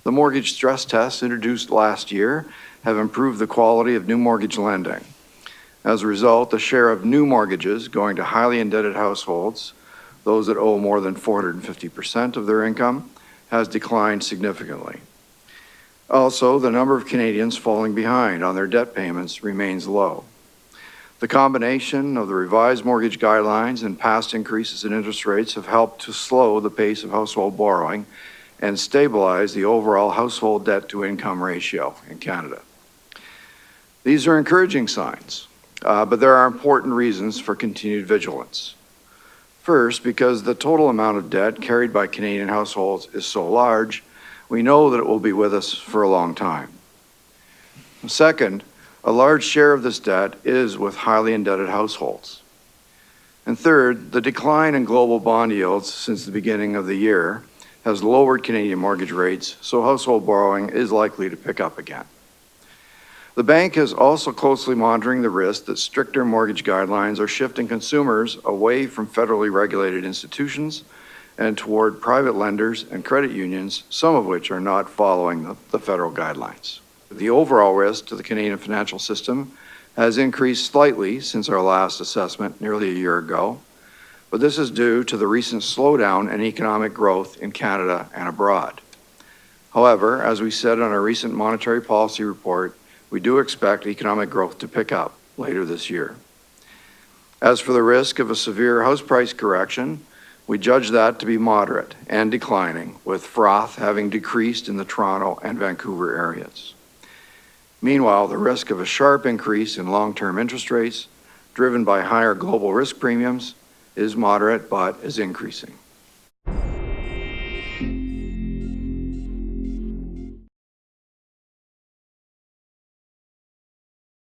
The mortgage stress tests introduced last year have improved the quality of new mortgage lending. As a result, the share of new mortgages going to highly indebted households, those that owe more than 450% of their income, has declined significantly. Also, the number of Canadians falling behind on their debt payments remains low. The combination of the revised mortgage guidelines and past increases in interest rates have helped to slow the pace of household borrowing and stabilize the overall household debt-to-income ratio in Canada. These are encouraging signs, but there are important reasons for continued vigilance. First, because the total amount of debt carried by Canadian households is so large, we know that it will be with us for a long time. Second, a large share of this debt is with highly indebted households. And third, the decline in global bond yields since the beginning of the year has lowered Canadian mortgage rates, so household borrowing is likely to pick up again. The bank is also closely monitoring the risk that stricter mortgage guidelines are shifting consumers away from federally regulated institutions and toward private lenders and credit unions, some of which are not following the federal guidelines. The overall risk to the Canadian financial system has increased slightly since our last assessment nearly a year ago, but this is due to the recent slowdown in economic growth in Canada and abroad. However, as we said on our recent monetary policy report, we do expect economic growth to pick up later this year. As for the risk of a severe house price correction, we judge that to be moderate and declining, with froth having decreased in the Toronto and Vancouver areas. Meanwhile, the risk of a sharp increase in long-term interest rates, driven by higher global risk premiums, is moderate but is increasing.